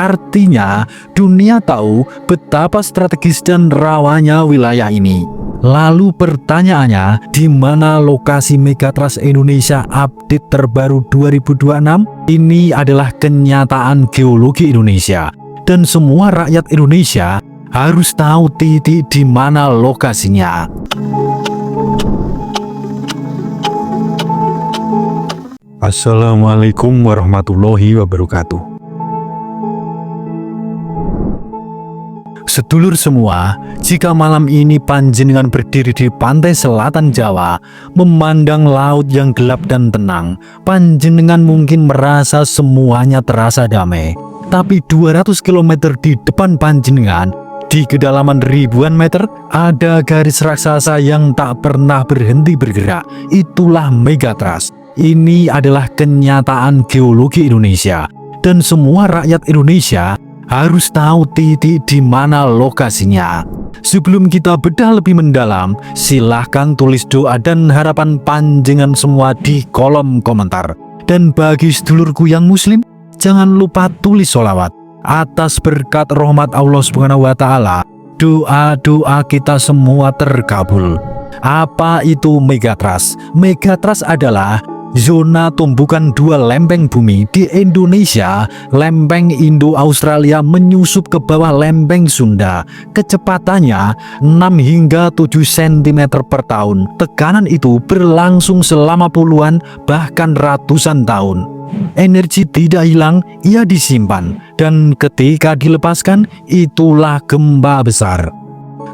Artinya, dunia tahu betapa strategis dan rawannya wilayah ini. Lalu pertanyaannya, di mana lokasi Megatrust Indonesia update terbaru 2026? Ini adalah kenyataan geologi Indonesia, dan semua rakyat Indonesia harus tahu titik di mana lokasinya. Assalamualaikum warahmatullahi wabarakatuh. Sedulur semua, jika malam ini panjenengan berdiri di pantai selatan Jawa, memandang laut yang gelap dan tenang, panjenengan mungkin merasa semuanya terasa damai. Tapi 200 km di depan panjenengan, di kedalaman ribuan meter, ada garis raksasa yang tak pernah berhenti bergerak. Itulah Megatrust. Ini adalah kenyataan geologi Indonesia, dan semua rakyat Indonesia harus tahu titik di mana lokasinya. Sebelum kita bedah lebih mendalam, silahkan tulis doa dan harapan panjenengan semua di kolom komentar. Dan bagi sedulurku yang muslim, jangan lupa tulis sholawat. Atas berkat rahmat Allah SWT, doa-doa kita semua terkabul. Apa itu Megatrust? Megatrust adalah zona tumbukan dua lempeng bumi di Indonesia. Lempeng Indo-Australia menyusup ke bawah lempeng Sunda. Kecepatannya 6 hingga 7 cm per tahun. Tekanan itu berlangsung selama puluhan bahkan ratusan tahun. Energi tidak hilang, ia disimpan, dan ketika dilepaskan, itulah gempa besar.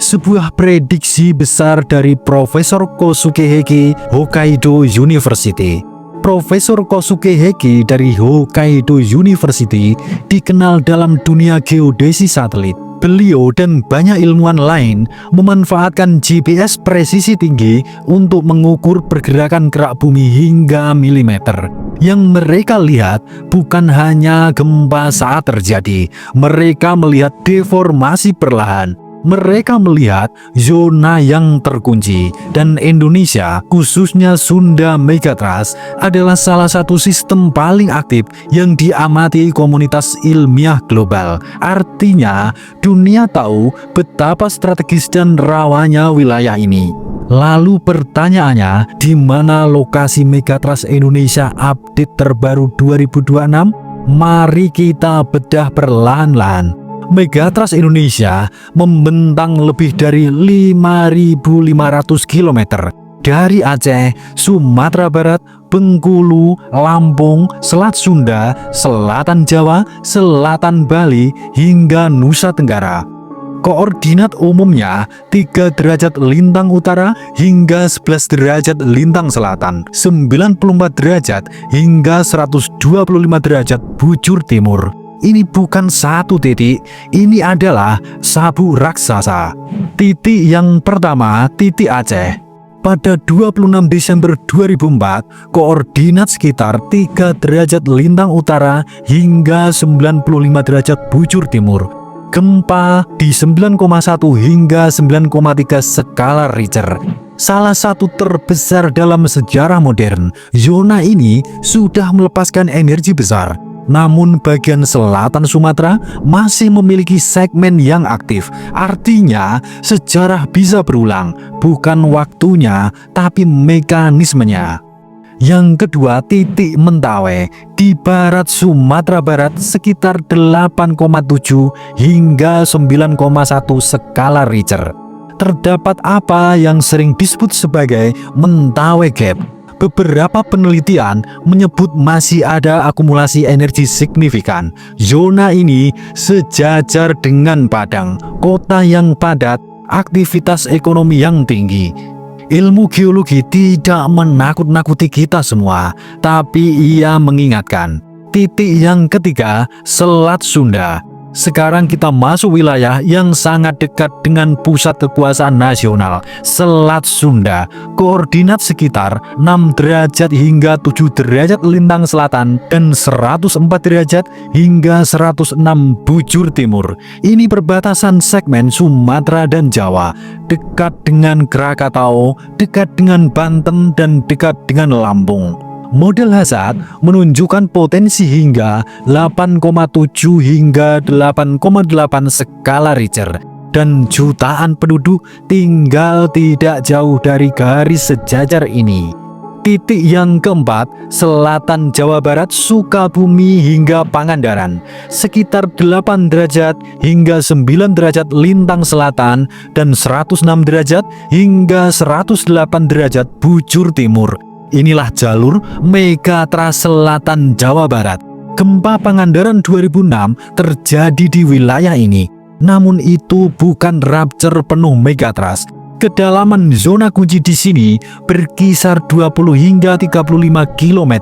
Sebuah prediksi besar dari Profesor Kosuke Heki, Hokkaido University. Profesor Kosuke Heki dari Hokkaido University dikenal dalam dunia geodesi satelit. Beliau dan banyak ilmuwan lain memanfaatkan GPS presisi tinggi untuk mengukur pergerakan kerak bumi hingga milimeter. Yang mereka lihat bukan hanya gempa saat terjadi, mereka melihat deformasi perlahan. Mereka melihat zona yang terkunci, dan Indonesia, khususnya Sunda Megatrust, adalah salah satu sistem paling aktif yang diamati komunitas ilmiah global. Artinya, dunia tahu betapa strategis dan rawannya wilayah ini. Lalu pertanyaannya, di mana lokasi Megatrust Indonesia update terbaru 2026? Mari kita bedah perlahan-lahan. Megatrust Indonesia membentang lebih dari 5.500 km dari Aceh, Sumatera Barat, Bengkulu, Lampung, Selat Sunda, Selatan Jawa, Selatan Bali, hingga Nusa Tenggara. Koordinat umumnya 3 derajat lintang utara hingga 11 derajat lintang selatan, 94 derajat hingga 125 derajat bujur timur. Ini bukan satu titik, ini adalah sabuk raksasa. Titik yang pertama, titik Aceh. Pada 26 Desember 2004, koordinat sekitar 3 derajat lintang utara hingga 95 derajat bujur timur. Gempa di 9,1 hingga 9,3 skala Richter. Salah satu terbesar dalam sejarah modern. Zona ini sudah melepaskan energi besar. Namun bagian selatan Sumatera masih memiliki segmen yang aktif. Artinya sejarah bisa berulang, bukan waktunya tapi mekanismenya. Yang kedua, titik Mentawai di barat Sumatera Barat sekitar 8,7 hingga 9,1 skala Richter. Terdapat apa yang sering disebut sebagai Mentawai Gap. Beberapa penelitian menyebut masih ada akumulasi energi signifikan. Zona ini sejajar dengan Padang, kota yang padat, aktivitas ekonomi yang tinggi. Ilmu geologi tidak menakut-nakuti kita semua, tapi ia mengingatkan. Titik yang ketiga, Selat Sunda. Sekarang kita masuk wilayah yang sangat dekat dengan pusat kekuasaan nasional, Selat Sunda. Koordinat sekitar 6 derajat hingga 7 derajat lintang selatan dan 104 derajat hingga 106 bujur timur. Ini perbatasan segmen Sumatera dan Jawa, dekat dengan Krakatau, dekat dengan Banten, dan dekat dengan Lampung. Model Hazard menunjukkan potensi hingga 8,7 hingga 8,8 skala Richter, dan jutaan penduduk tinggal tidak jauh dari garis sejajar ini. Titik yang keempat, selatan Jawa Barat, Sukabumi hingga Pangandaran, sekitar 8 derajat hingga 9 derajat lintang selatan dan 106 derajat hingga 108 derajat bujur timur. Inilah jalur Megatrust Selatan Jawa Barat. Gempa Pangandaran 2006 terjadi di wilayah ini. Namun itu bukan rupture penuh Megatrust. Kedalaman zona kunci di sini berkisar 20 hingga 35 km.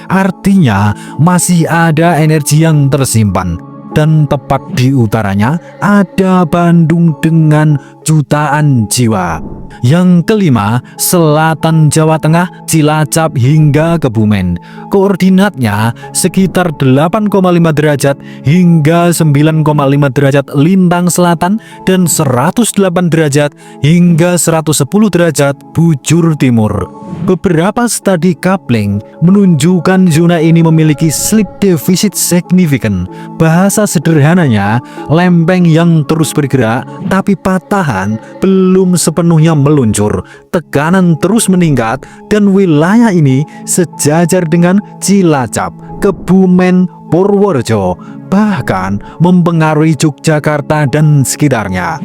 Artinya masih ada energi yang tersimpan. Dan tepat di utaranya ada Bandung dengan jutaan jiwa. Yang kelima, selatan Jawa Tengah, Cilacap hingga Kebumen. Koordinatnya sekitar 8,5 derajat hingga 9,5 derajat lintang selatan dan 108 derajat hingga 110 derajat bujur timur. Beberapa studi coupling menunjukkan zona ini memiliki slip deficit signifikan. Bahasa sederhananya, lempeng yang terus bergerak tapi patahan belum sepenuhnya meluncur. Tekanan terus meningkat dan wilayah ini sejajar dengan Cilacap, Kebumen, Purworejo, bahkan mempengaruhi Yogyakarta dan sekitarnya.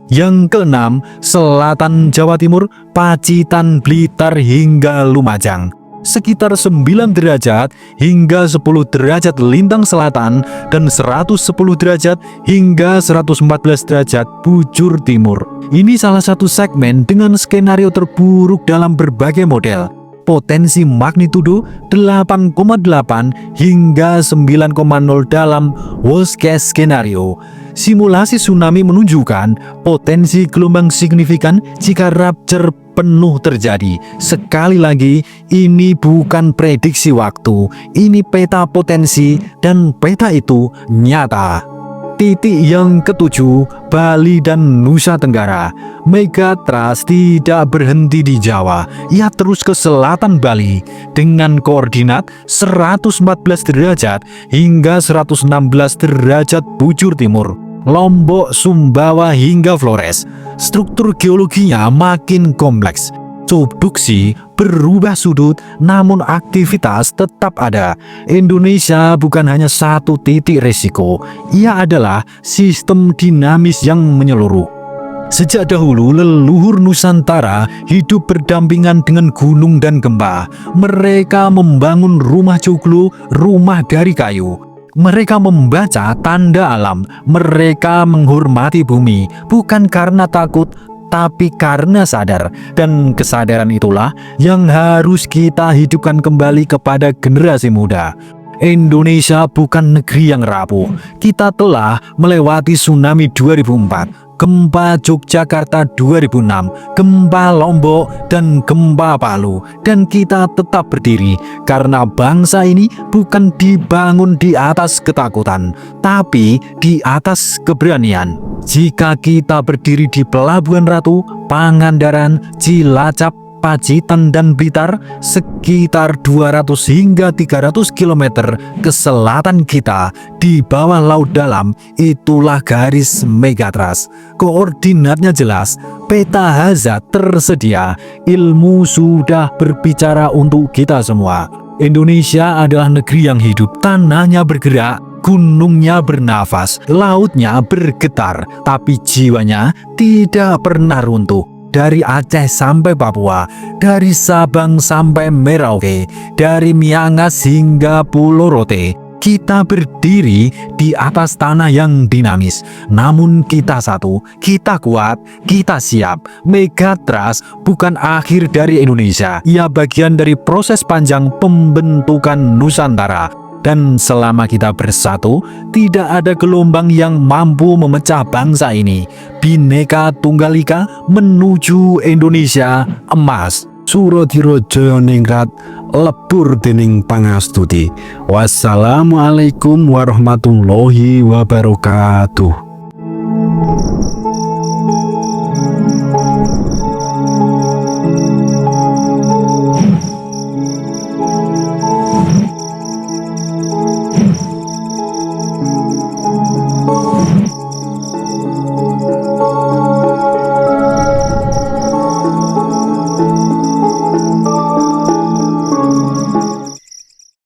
Yang keenam, selatan Jawa Timur, Pacitan, Blitar hingga Lumajang, sekitar 9 derajat hingga 10 derajat lintang selatan dan 110 derajat hingga 114 derajat bujur timur. Ini salah satu segmen dengan skenario terburuk dalam berbagai model. Potensi magnitudo 8,8 hingga 9,0 dalam worst case skenario. Simulasi tsunami menunjukkan potensi gelombang signifikan jika rupture penuh terjadi. Sekali lagi, ini bukan prediksi waktu, ini peta potensi dan peta itu nyata. Titik yang ketujuh, Bali dan Nusa Tenggara. Megatrust tidak berhenti di Jawa, ia terus ke selatan Bali dengan koordinat 114 derajat hingga 116 derajat bujur timur. Lombok, Sumbawa hingga Flores. Struktur geologinya makin kompleks. Subduksi berubah sudut, namun aktivitas tetap ada. Indonesia bukan hanya satu titik risiko, ia adalah sistem dinamis yang menyeluruh. Sejak dahulu, leluhur Nusantara hidup berdampingan dengan gunung dan gempa. Mereka membangun rumah joglo, rumah dari kayu. Mereka membaca tanda alam, mereka menghormati bumi, bukan karena takut, tapi karena sadar. Dan kesadaran itulah yang harus kita hidupkan kembali kepada generasi muda. Indonesia bukan negeri yang rapuh. Kita telah melewati tsunami 2004, gempa Yogyakarta 2006, gempa Lombok, dan gempa Palu. Dan kita tetap berdiri karena bangsa ini bukan dibangun di atas ketakutan, tapi di atas keberanian. Jika kita berdiri di Pelabuhan Ratu, Pangandaran, Cilacap, Pacitan dan Blitar, sekitar 200 hingga 300 km ke selatan kita di bawah laut dalam, itulah garis Megatrust. Koordinatnya jelas, peta hazard tersedia, ilmu sudah berbicara untuk kita semua. Indonesia adalah negeri yang hidup, tanahnya bergerak, gunungnya bernafas, lautnya bergetar, tapi jiwanya tidak pernah runtuh. Dari Aceh sampai Papua, dari Sabang sampai Merauke, dari Miangas hingga Pulau Rote, kita berdiri di atas tanah yang dinamis. Namun kita satu, kita kuat, kita siap. Megatrust bukan akhir dari Indonesia, ia bagian dari proses panjang pembentukan Nusantara. Dan selama kita bersatu, tidak ada gelombang yang mampu memecah bangsa ini. Bhinneka Tunggal Ika menuju Indonesia emas. Suradira Jayaningrat lebur dening pangastuti. Wassalamualaikum warahmatullahi wabarakatuh.